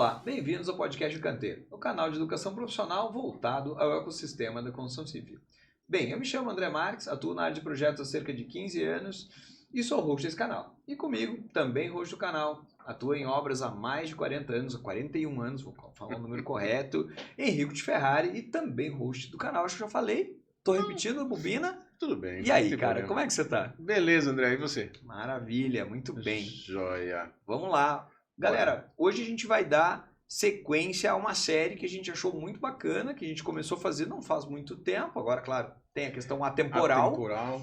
Olá, bem-vindos ao podcast do Canteiro, o canal de educação profissional voltado ao ecossistema da construção civil. Bem, eu me chamo André Marques, atuo na área de projetos há cerca de 15 anos e sou host desse canal. E comigo, também host do canal, atua em obras há mais de 40 anos, há 41 anos, vou falar o número correto, Henrico de Ferrari e também host do canal, acho que já falei, tô repetindo, bobina. Tudo bem. E aí, cara, como é que você tá? Beleza, André, e você? Maravilha, muito bem. Joia. Vamos lá. Galera, hoje a gente vai dar sequência a uma série que a gente achou muito bacana, que a gente começou a fazer não faz muito tempo. Agora, claro, tem a questão atemporal. Atemporal.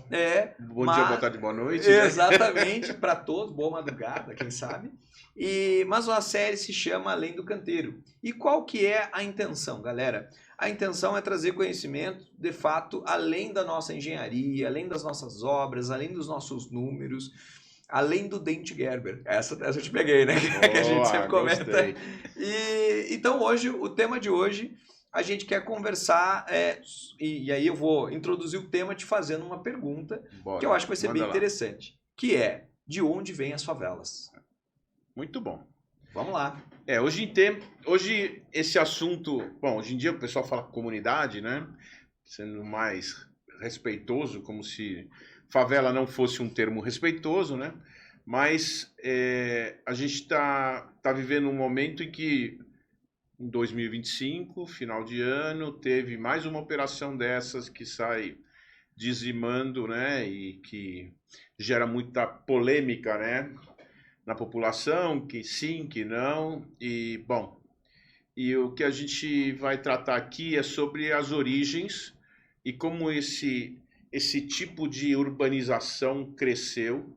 Bom dia, boa tarde, boa noite. Exatamente, para todos. Boa madrugada, quem sabe. Mas a série se chama Além do Canteiro. E qual que é a intenção, galera? A intenção é trazer conhecimento, de fato, além da nossa engenharia, além das nossas obras, além dos nossos números, além do Dente Gerber. Essa eu te peguei, né? Boa, que a gente sempre comenta. Gostei. Então, hoje, o tema de hoje, a gente quer conversar, e aí eu vou introduzir o tema te fazendo uma pergunta, que eu acho que vai ser bem interessante, que é, de onde vêm as favelas? Muito bom. Vamos lá. Hoje esse assunto, bom, hoje em dia o pessoal fala comunidade, né? Sendo mais respeitoso, como se favela não fosse um termo respeitoso, né? Mas a gente está vivendo um momento em que, em 2025, final de ano, teve mais uma operação dessas que sai dizimando, né? E que gera muita polêmica, né? Na população, que sim, que não, e o que a gente vai tratar aqui é sobre as origens e como esse tipo de urbanização cresceu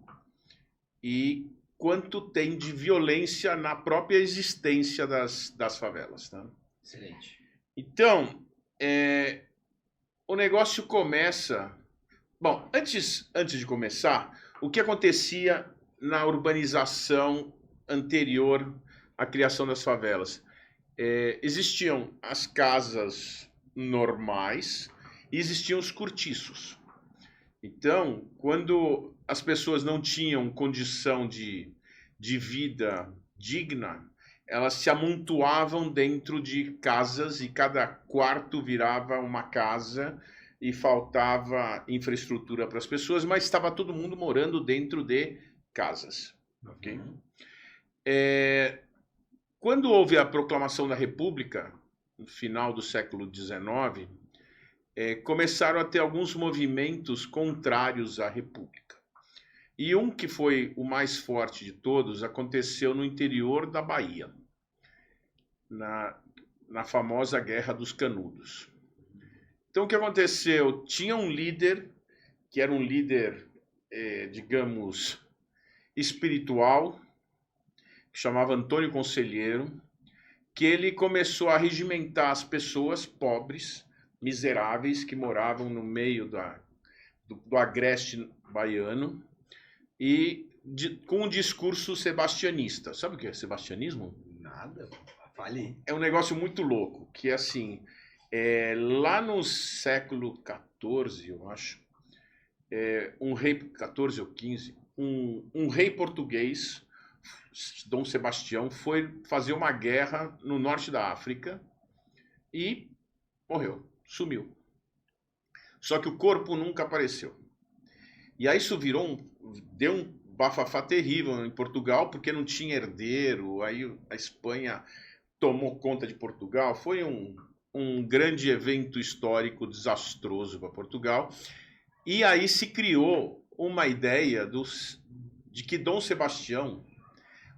e quanto tem de violência na própria existência das favelas. Tá? Excelente. Então, o negócio começa... Bom, antes de começar, o que acontecia na urbanização anterior à criação das favelas? Existiam as casas normais e existiam os cortiços. Então, quando as pessoas não tinham condição de vida digna, elas se amontoavam dentro de casas e cada quarto virava uma casa e faltava infraestrutura para as pessoas, mas estava todo mundo morando dentro de casas. Okay? Quando houve a proclamação da República, no final do século XIX, começaram a ter alguns movimentos contrários à República. E um que foi o mais forte de todos aconteceu no interior da Bahia, na famosa Guerra dos Canudos. Então, o que aconteceu? Tinha um líder, que era um líder, digamos, espiritual, que chamava Antônio Conselheiro, que ele começou a regimentar as pessoas pobres, miseráveis, que moravam no meio do agreste baiano, e com um discurso sebastianista. Sabe o que é sebastianismo? Nada, fale. É um negócio muito louco, que é assim, lá no século XIV, eu acho, um rei, 14 ou 15, um rei português, Dom Sebastião, foi fazer uma guerra no norte da África e morreu, sumiu. Só que o corpo nunca apareceu. E aí isso deu um bafafá terrível em Portugal, porque não tinha herdeiro, aí a Espanha tomou conta de Portugal. Foi um grande evento histórico desastroso para Portugal. E aí se criou uma ideia de que Dom Sebastião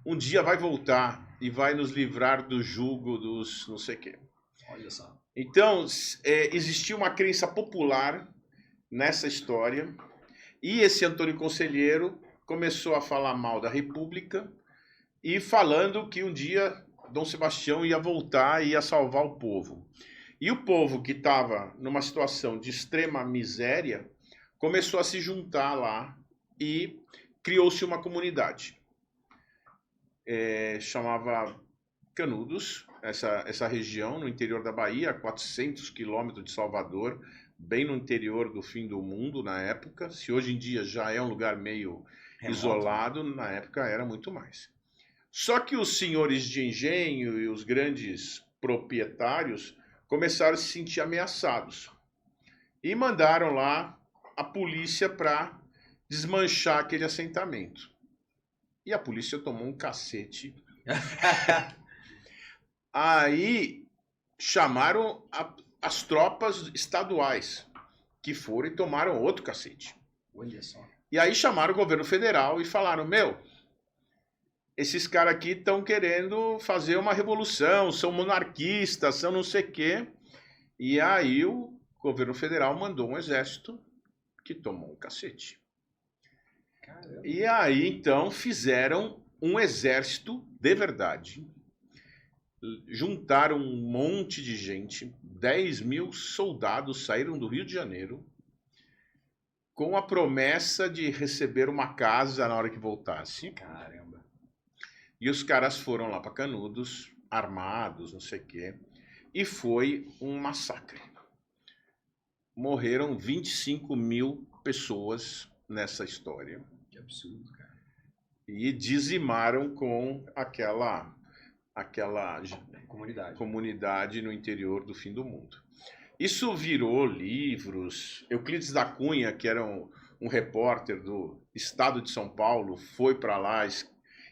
um dia vai voltar e vai nos livrar do jugo dos não sei o quê. Olha só. Então, existia uma crença popular nessa história, e esse Antônio Conselheiro começou a falar mal da República e falando que um dia Dom Sebastião ia voltar e ia salvar o povo. E o povo, que estava numa situação de extrema miséria, começou a se juntar lá e criou-se uma comunidade. Chamava Canudos, essa região no interior da Bahia, a 400 quilômetros de Salvador, bem no interior do fim do mundo na época. Se hoje em dia já é um lugar meio isolado, na época era muito mais. Só que os senhores de engenho e os grandes proprietários começaram a se sentir ameaçados e mandaram lá a polícia para desmanchar aquele assentamento. E a polícia tomou um cacete. Aí chamaram as tropas estaduais, que foram e tomaram outro cacete. Olha só. E aí chamaram o governo federal e falaram, esses caras aqui estão querendo fazer uma revolução, são monarquistas, são não sei o quê. E aí o governo federal mandou um exército que tomou um cacete. Caramba. E aí, então, fizeram um exército de verdade. Juntaram um monte de gente, 10 mil soldados saíram do Rio de Janeiro com a promessa de receber uma casa na hora que voltasse. Caramba. E os caras foram lá para Canudos, armados, não sei o quê, e foi um massacre. Morreram 25 mil pessoas nessa história. Que absurdo, cara. E dizimaram com aquela comunidade no interior do fim do mundo. Isso virou livros. Euclides da Cunha, que era um repórter do Estado de São Paulo, foi para lá,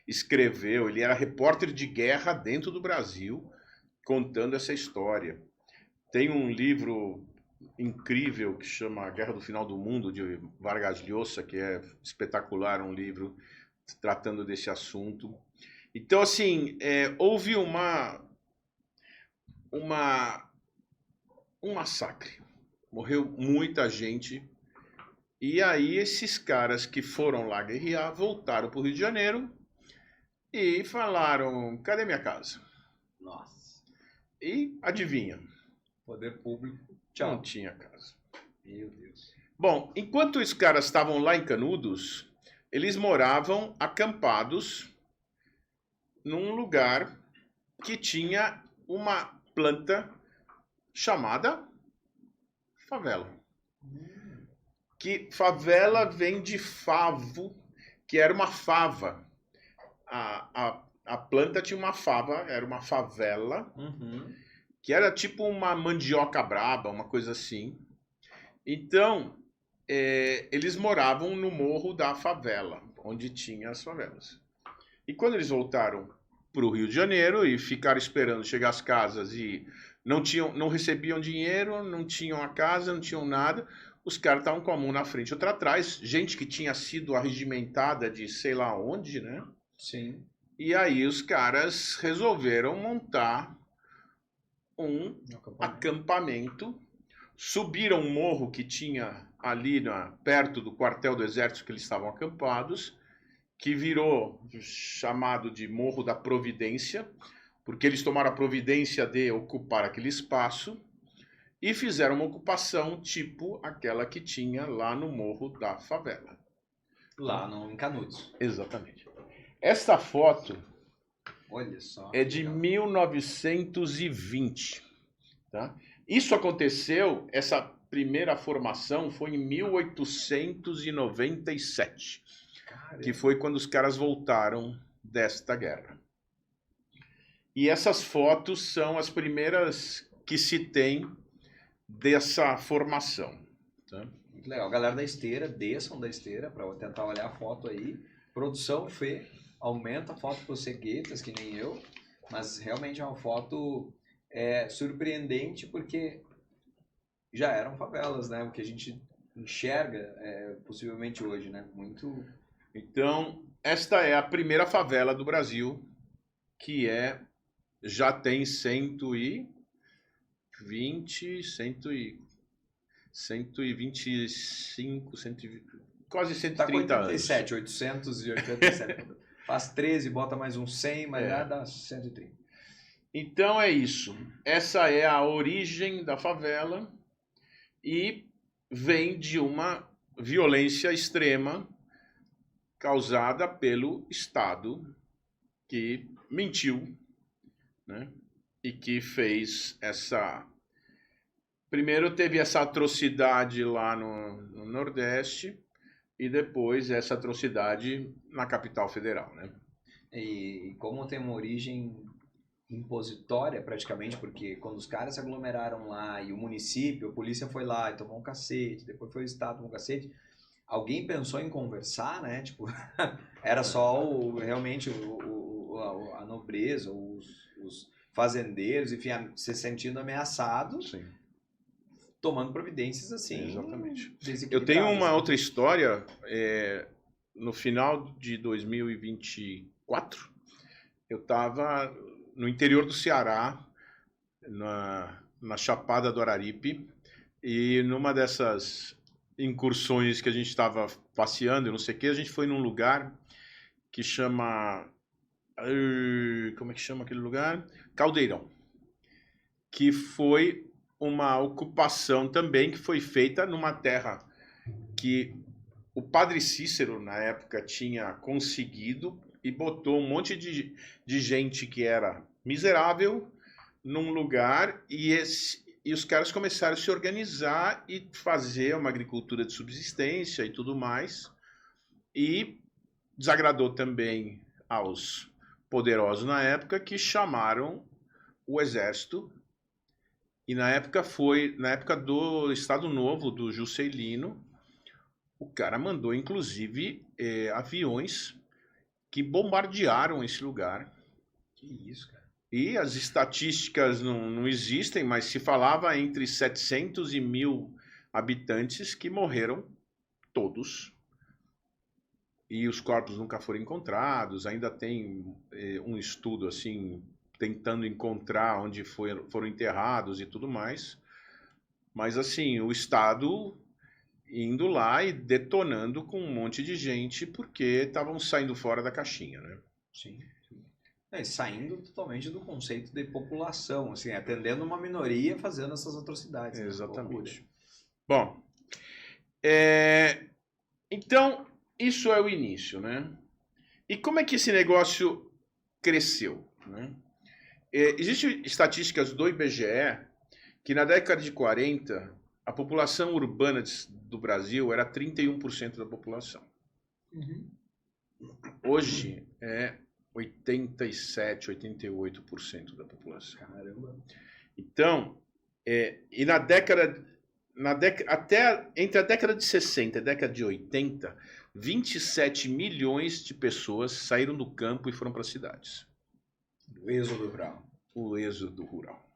escreveu. Ele era repórter de guerra dentro do Brasil, contando essa história. Tem um livro incrível que chama Guerra do Final do Mundo, de Vargas Llosa, que é espetacular, um livro tratando desse assunto. Então, assim, houve um massacre. Morreu muita gente. E aí esses caras que foram lá guerrear voltaram para o Rio de Janeiro e falaram, cadê minha casa? Nossa. E adivinha? Poder público. Não tinha casa. Meu Deus. Bom, enquanto os caras estavam lá em Canudos, eles moravam acampados num lugar que tinha uma planta chamada favela. Que favela vem de favo, que era uma fava. A planta tinha uma fava, era uma favela, que era tipo uma mandioca braba, uma coisa assim. Então, eles moravam no morro da favela, onde tinha as favelas. E quando eles voltaram para o Rio de Janeiro e ficaram esperando chegar às casas e não recebiam dinheiro, não tinham a casa, não tinham nada, os caras estavam com a mão na frente e outra atrás, gente que tinha sido arregimentada de sei lá onde, né? Sim. E aí os caras resolveram montar um acampamento, subiram um morro que tinha ali perto do quartel do exército que eles estavam acampados, que virou chamado de Morro da Providência, porque eles tomaram a providência de ocupar aquele espaço e fizeram uma ocupação tipo aquela que tinha lá no Morro da Favela. Lá em Canudos. Exatamente. Esta foto Olha só, é de 1920. Tá? Isso aconteceu, essa primeira formação foi em 1897. Caramba. Que foi quando os caras voltaram desta guerra. E essas fotos são as primeiras que se tem dessa formação. Tá? Muito legal. Galera da esteira, desçam da esteira para tentar olhar a foto aí. Produção, Fê, aumenta a foto para os ceguetas, que nem eu. Mas realmente é uma foto surpreendente, porque já eram favelas, né? O que a gente enxerga possivelmente hoje, né? Muito... Então, esta é a primeira favela do Brasil, que já tem 125, quase 130 tá com 87, anos. 887. Faz 13, bota mais uns 100, mas já dá 130. Então é isso. Essa é a origem da favela e vem de uma violência extrema causada pelo Estado que mentiu, né? E que fez essa... Primeiro teve essa atrocidade lá no Nordeste e depois essa atrocidade na capital federal, né? E como tem uma origem impositória praticamente, porque quando os caras se aglomeraram lá e o município, a polícia foi lá e tomou um cacete, depois foi o estado tomou um cacete, alguém pensou em conversar, né? Tipo, era só realmente a nobreza, os fazendeiros, enfim, se sentindo ameaçados, Sim. tomando providências assim. Exatamente. Eu desequilibradas, tenho uma né? outra história. No final de 2024, eu estava no interior do Ceará, na Chapada do Araripe, e numa dessas incursões que a gente estava passeando, eu não sei o que, a gente foi num lugar que chama... Como é que chama aquele lugar? Caldeirão. Que foi uma ocupação também que foi feita numa terra que o padre Cícero, na época, tinha conseguido e botou um monte de gente que era miserável num lugar e os caras começaram a se organizar e fazer uma agricultura de subsistência e tudo mais. E desagradou também aos poderosos na época, que chamaram o exército. E na época do Estado Novo, do Juscelino, o cara mandou, inclusive, aviões que bombardearam esse lugar. Que isso, cara. E as estatísticas não existem, mas se falava entre 700 e 1.000 habitantes que morreram todos. E os corpos nunca foram encontrados. Ainda tem um estudo assim, tentando encontrar onde foram enterrados e tudo mais. Mas assim, o Estado indo lá e detonando com um monte de gente porque estavam saindo fora da caixinha, né? Sim. Saindo totalmente do conceito de população, assim, atendendo uma minoria fazendo essas atrocidades. Exatamente. Né? Bom, então, isso é o início, né? E como é que esse negócio cresceu, né? Existem estatísticas do IBGE que na década de 40, a população urbana do Brasil era 31% da população. Uhum. Hoje é 87, 88% da população. Caramba. Então, e entre a década de 60 e a década de 80, 27 milhões de pessoas saíram do campo e foram para as cidades. O êxodo rural. O êxodo rural.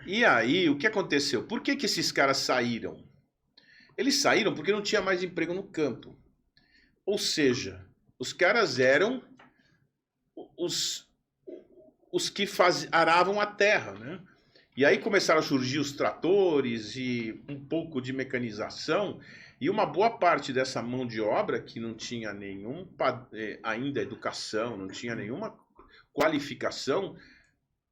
E aí, o que aconteceu? Por que esses caras saíram? Eles saíram porque não tinha mais emprego no campo. Ou seja, os caras eram os que aravam a terra, né? E aí começaram a surgir os tratores e um pouco de mecanização, e uma boa parte dessa mão de obra que não tinha ainda educação, não tinha nenhuma qualificação,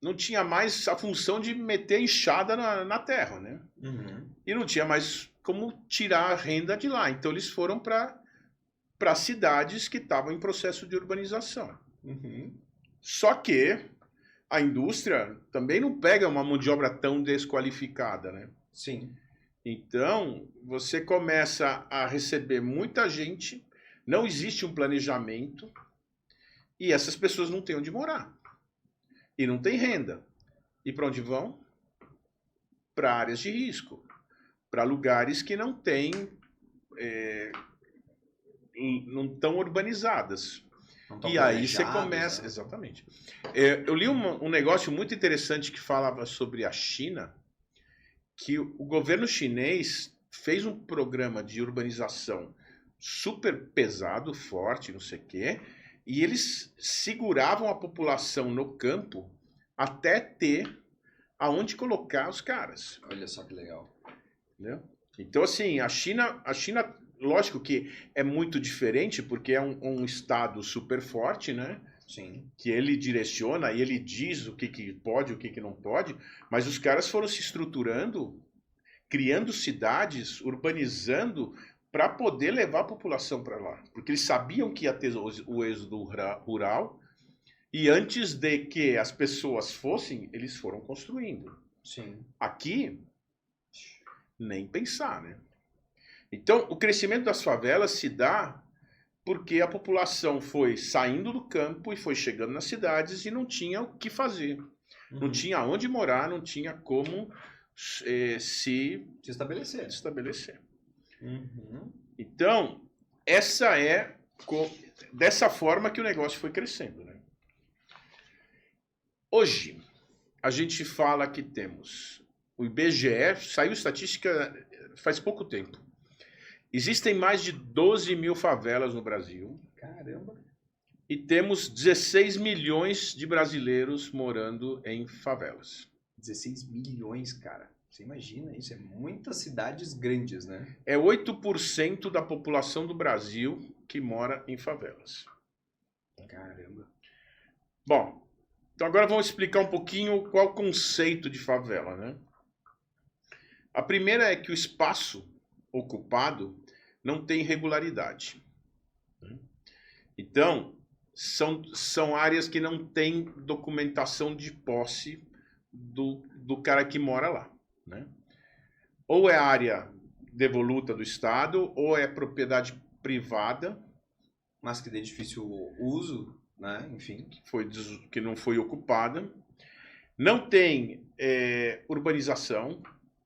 não tinha mais a função de meter enxada na terra, né? Uhum. E não tinha mais como tirar a renda de lá. Então eles foram para cidades que estavam em processo de urbanização. Uhum. Só que a indústria também não pega uma mão de obra tão desqualificada, né? Sim. Então, você começa a receber muita gente, não existe um planejamento, e essas pessoas não têm onde morar. E não tem renda. E para onde vão? Para áreas de risco. Para lugares que não têm... não estão urbanizadas. E aí você começa... Né? Exatamente. Eu li um negócio muito interessante que falava sobre a China, que o governo chinês fez um programa de urbanização super pesado, forte, não sei o quê, e eles seguravam a população no campo até ter aonde colocar os caras. Olha só que legal. Entendeu? Então, assim, a China, lógico que é muito diferente, porque é um estado super forte, né? Sim. Que ele direciona e ele diz o que pode, o que não pode, mas os caras foram se estruturando, criando cidades, urbanizando, para poder levar a população para lá. Porque eles sabiam que ia ter o êxodo rural, e antes de que as pessoas fossem, eles foram construindo. Sim. Aqui, nem pensar, né? Então, o crescimento das favelas se dá porque a população foi saindo do campo e foi chegando nas cidades e não tinha o que fazer. Não tinha onde morar, não tinha como se estabelecer. Então, essa é dessa forma que o negócio foi crescendo, né? Hoje, a gente fala que temos o IBGE, saiu estatística faz pouco tempo. Existem mais de 12 mil favelas no Brasil. Caramba! E temos 16 milhões de brasileiros morando em favelas. 16 milhões, cara. Você imagina isso? É muitas cidades grandes, né? É 8% da população do Brasil que mora em favelas. Caramba! Bom, então agora vamos explicar um pouquinho qual é o conceito de favela, né? A primeira é que o espaço ocupado não tem regularidade. Então, são áreas que não têm documentação de posse do cara que mora lá, né? Ou é área devoluta do Estado, ou é propriedade privada. Mas que de difícil uso, né? Enfim. Que não foi ocupada. Não tem urbanização,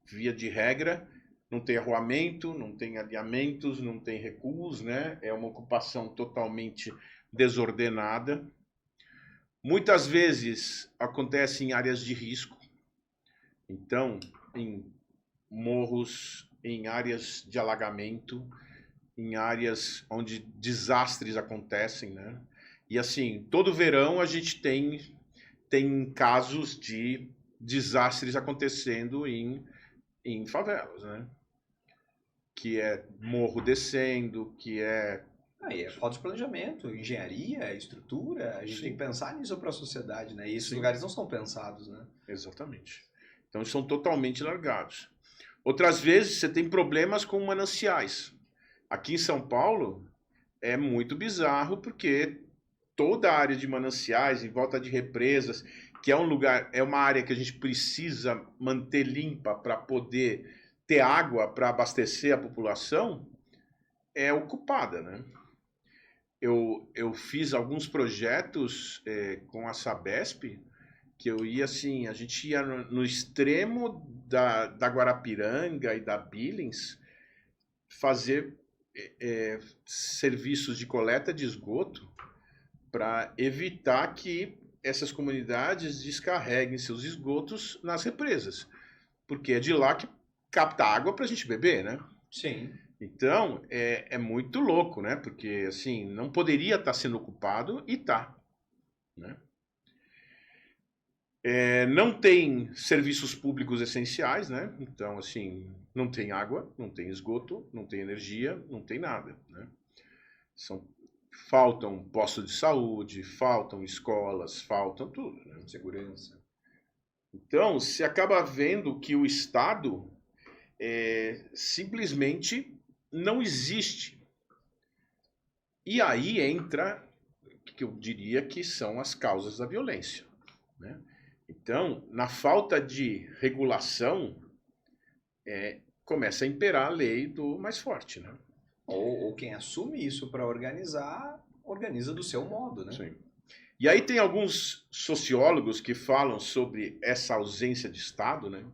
via de regra. Não tem arruamento, não tem alinhamentos, não tem recuos, né? É uma ocupação totalmente desordenada. Muitas vezes acontece em áreas de risco. Então, em morros, em áreas de alagamento, em áreas onde desastres acontecem, né? E assim, todo verão a gente tem casos de desastres acontecendo em favelas, né? Que é morro descendo, que é... Aí é falta de planejamento, engenharia, estrutura. A gente tem que pensar nisso para a sociedade, né? E esses lugares não são pensados, né? Exatamente. Então, são totalmente largados. Outras vezes, você tem problemas com mananciais. Aqui em São Paulo, é muito bizarro, porque toda a área de mananciais, em volta de represas, que é um lugar, é uma área que a gente precisa manter limpa para poder ter água para abastecer a população, é ocupada, né? Eu fiz alguns projetos com a Sabesp, que eu ia assim, a gente ia no extremo da Guarapiranga e da Billings fazer serviços de coleta de esgoto para evitar que essas comunidades descarreguem seus esgotos nas represas, porque é de lá que capta água para a gente beber, né? Sim. Então, é muito louco, né? Porque, assim, não poderia estar sendo ocupado e está, né? Não tem serviços públicos essenciais, né? Então, assim, não tem água, não tem esgoto, não tem energia, não tem nada, né? Faltam postos de saúde, faltam escolas, faltam tudo, né? Segurança. Então, se acaba vendo que o Estado simplesmente não existe. E aí entra, que eu diria que são as causas da violência, né? Então, na falta de regulação, começa a imperar a lei do mais forte, né? Ou quem assume isso para organizar, organiza do seu modo, né? Sim. E aí tem alguns sociólogos que falam sobre essa ausência de Estado, né?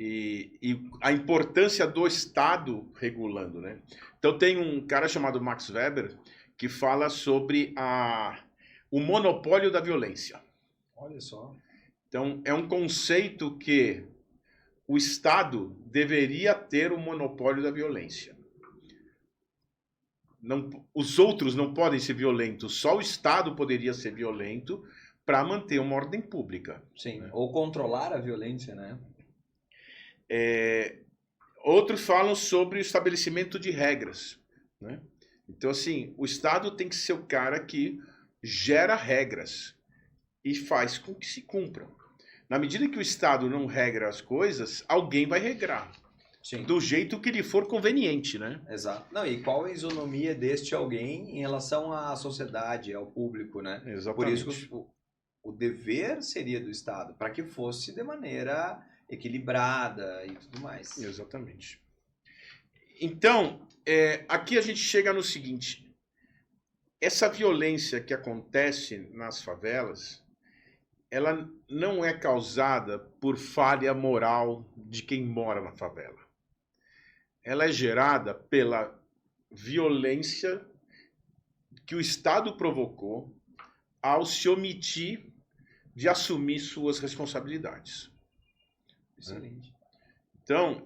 E a importância do Estado regulando, né? Então tem um cara chamado Max Weber que fala sobre o monopólio da violência. Olha só. Então é um conceito que o Estado deveria ter o monopólio da violência. Os outros não podem ser violentos, só o Estado poderia ser violento para manter uma ordem pública. Sim, né? Ou controlar a violência, né? Outros falam sobre o estabelecimento de regras, né? Então, assim, o Estado tem que ser o cara que gera regras e faz com que se cumpram. Na medida que o Estado não regra as coisas, alguém vai regrar. Sim. Do jeito que lhe for conveniente, né? Exato. Não, e qual a isonomia deste alguém em relação à sociedade, ao público, né? Exatamente. Por isso que o dever seria do Estado, para que fosse de maneira equilibrada e tudo mais. Exatamente. Então, aqui a gente chega no seguinte: essa violência que acontece nas favelas, ela não é causada por falha moral de quem mora na favela. Ela é gerada pela violência que o Estado provocou ao se omitir de assumir suas responsabilidades. Excelente. Então,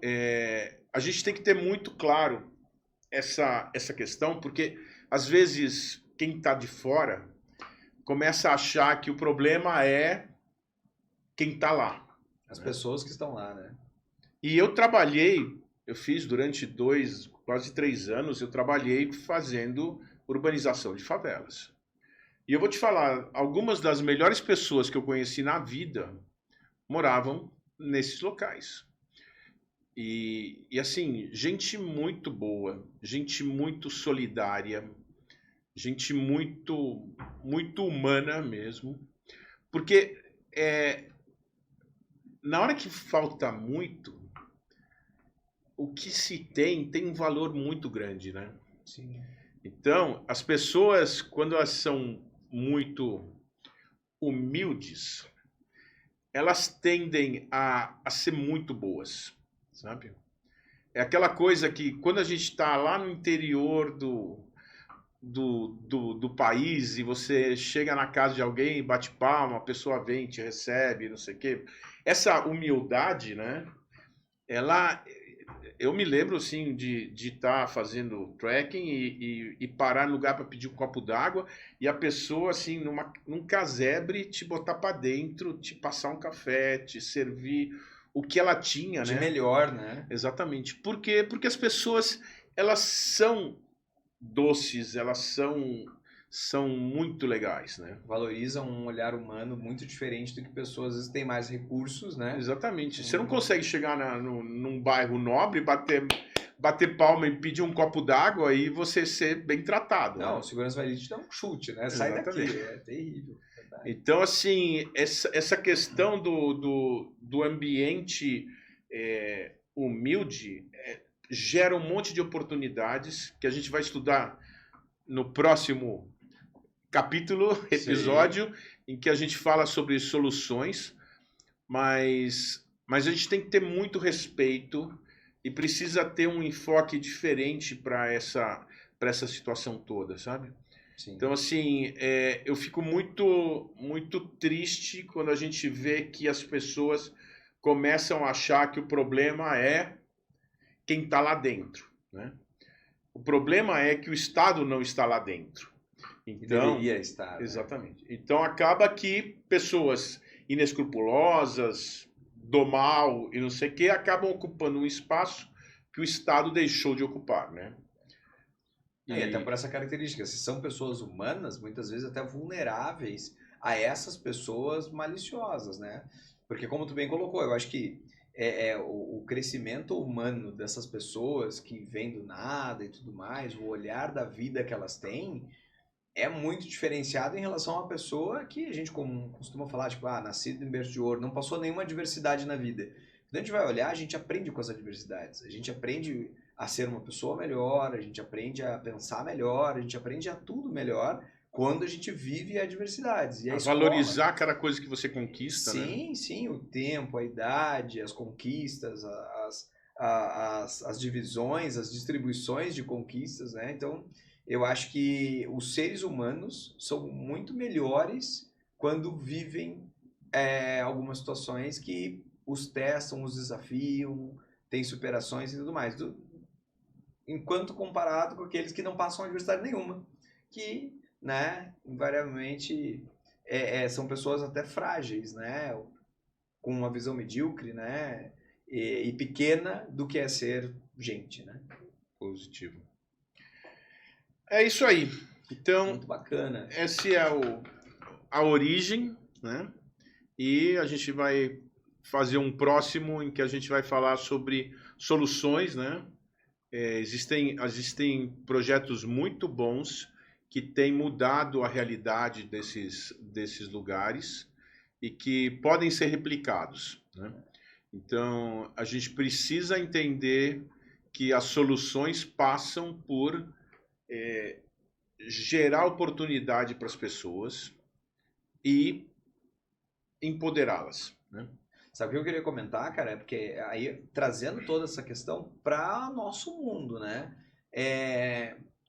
a gente tem que ter muito claro essa questão, porque às vezes quem está de fora começa a achar que o problema é quem está lá. As pessoas que estão lá, né? E eu fiz durante quase 3 anos, eu trabalhei fazendo urbanização de favelas. E eu vou te falar, algumas das melhores pessoas que eu conheci na vida moravam nesses locais. E assim, gente muito boa, gente muito solidária, gente muito, muito humana mesmo. Porque na hora que falta muito, o que se tem um valor muito grande, né? Sim. Então, as pessoas, quando elas são muito humildes, elas tendem a ser muito boas, sabe? É aquela coisa que quando a gente está lá no interior do país e você chega na casa de alguém, bate palma, a pessoa vem, te recebe, não sei o quê. Essa humildade, né? Eu me lembro assim de estar fazendo trekking e parar no lugar para pedir um copo d'água e a pessoa assim num casebre te botar para dentro, te passar um café, te servir o que ela tinha, De né? melhor, né? Exatamente. Por quê? Porque as pessoas elas são doces, elas são muito legais, né? Valorizam um olhar humano muito diferente do que pessoas às vezes têm mais recursos, né? Exatamente. Você não consegue chegar num bairro nobre, bater palma e pedir um copo d'água e você ser bem tratado. Não, né? o segurança vai te dar um chute, né? Sai Exatamente. daqui, é terrível. Verdade. Então, assim, essa questão do ambiente humilde gera um monte de oportunidades que a gente vai estudar no próximo capítulo, episódio, em que a gente fala sobre soluções, mas a gente tem que ter muito respeito e precisa ter um enfoque diferente para essa situação toda, sabe? Sim. Então, assim, eu fico muito, muito triste quando a gente vê que as pessoas começam a achar que o problema é quem está lá dentro, né? O problema é que o Estado não está lá dentro. Então, deveria estar. Exatamente. Né? Então, acaba que pessoas inescrupulosas, do mal e não sei o que, acabam ocupando um espaço que o Estado deixou de ocupar, né? E até por essa característica, se são pessoas humanas, muitas vezes até vulneráveis a essas pessoas maliciosas, né? Porque como tu bem colocou, eu acho que o crescimento humano dessas pessoas que vêm do nada e tudo mais, o olhar da vida que elas têm, é muito diferenciado em relação a uma pessoa que a gente costuma falar, tipo, nascido em berço de ouro, não passou nenhuma adversidade na vida. Quando a gente vai olhar, a gente aprende com as adversidades. A gente aprende a ser uma pessoa melhor, a gente aprende a pensar melhor, a gente aprende a tudo melhor quando a gente vive adversidades. E a escola, valorizar cada coisa que você conquista, sim, né? Sim, o tempo, a idade, as conquistas, as divisões, as distribuições de conquistas, né? Então, eu acho que os seres humanos são muito melhores quando vivem algumas situações que os testam, os desafiam, têm superações e tudo mais. Enquanto comparado com aqueles que não passam adversidade nenhuma, que, né, invariavelmente são pessoas até frágeis, né, com uma visão medíocre, né, e pequena do que é ser gente, né? Positivo. É isso aí. Então, muito bacana. Essa é a origem, né? E a gente vai fazer um próximo em que a gente vai falar sobre soluções, né? Existem projetos muito bons que têm mudado a realidade desses lugares e que podem ser replicados, né? Então, a gente precisa entender que as soluções passam por gerar oportunidade para as pessoas e empoderá-las, né? Sabe o que eu queria comentar, cara? É porque aí, trazendo toda essa questão para nosso mundo, né?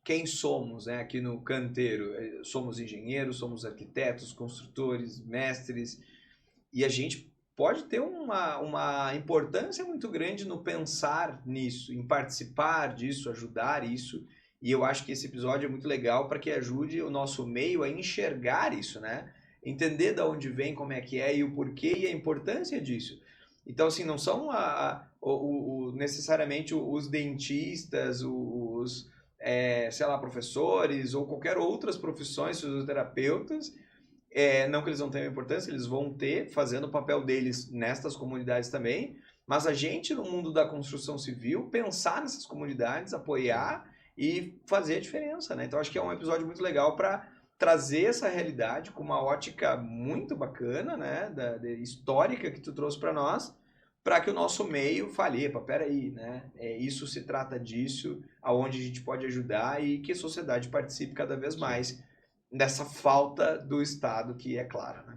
Quem somos, né? Aqui no canteiro, somos engenheiros, somos arquitetos, construtores, mestres, e a gente pode ter uma importância muito grande no pensar nisso, em participar disso, ajudar isso. E eu acho que esse episódio é muito legal para que ajude o nosso meio a enxergar isso, né? Entender de onde vem, como é que é e o porquê e a importância disso. Então, assim, não são necessariamente os dentistas, sei lá, professores ou qualquer outras profissões, fisioterapeutas, não que eles não tenham importância, eles vão ter, fazendo o papel deles nestas comunidades também, mas a gente, no mundo da construção civil, pensar nessas comunidades, apoiar e fazer a diferença, né? Então, acho que é um episódio muito legal para trazer essa realidade com uma ótica muito bacana, né? Histórica que tu trouxe para nós, para que o nosso meio fale, epa, peraí, né? Isso se trata disso, aonde a gente pode ajudar e que a sociedade participe cada vez mais dessa falta do Estado, que é clara, né?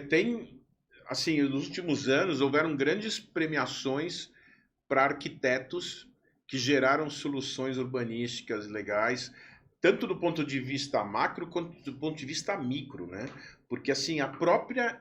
Tem, assim, nos últimos anos houveram grandes premiações para arquitetos que geraram soluções urbanísticas legais, tanto do ponto de vista macro quanto do ponto de vista micro, né? Porque assim, a própria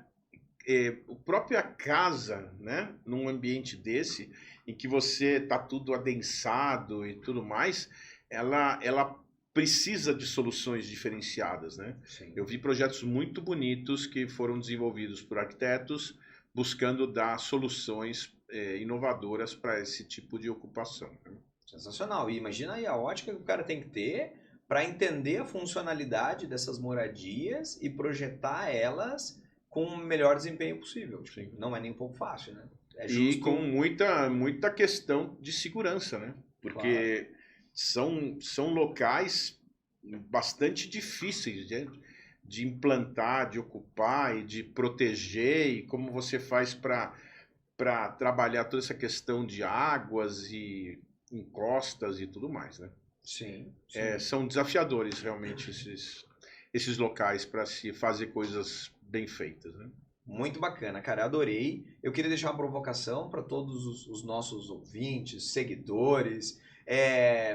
casa, né, num ambiente desse, em que você está tudo adensado e tudo mais, ela precisa de soluções diferenciadas, né? Sim. Eu vi projetos muito bonitos que foram desenvolvidos por arquitetos buscando dar soluções inovadoras para esse tipo de ocupação, né? Sensacional. E imagina aí a ótica que o cara tem que ter para entender a funcionalidade dessas moradias e projetar elas com o melhor desempenho possível. Sim. Não é nem um pouco fácil, né? E com muita questão de segurança, né? Porque são locais bastante difíceis de implantar, de ocupar e de proteger. E como você faz para trabalhar toda essa questão de águas e encostas e tudo mais, né? Sim. São desafiadores realmente esses locais para se fazer coisas bem feitas, né? Muito bacana, cara, adorei. Eu queria deixar uma provocação para todos os nossos ouvintes, seguidores.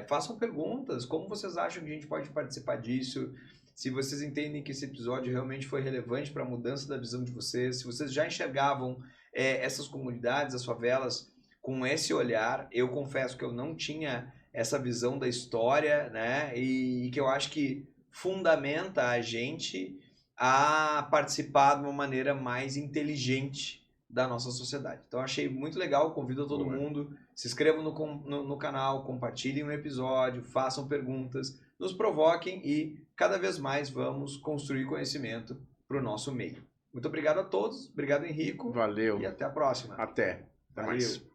Façam perguntas, como vocês acham que a gente pode participar disso? Se vocês entendem que esse episódio realmente foi relevante para a mudança da visão de vocês, se vocês já enxergavam essas comunidades, as favelas, com esse olhar, eu confesso que eu não tinha essa visão da história, né? E que eu acho que fundamenta a gente a participar de uma maneira mais inteligente da nossa sociedade. Então achei muito legal, convido a todo mundo, se inscrevam no canal, compartilhem o episódio, façam perguntas, nos provoquem e cada vez mais vamos construir conhecimento para o nosso meio. Muito obrigado a todos, obrigado Henrico. Valeu. E até a próxima. Até Valeu. mais.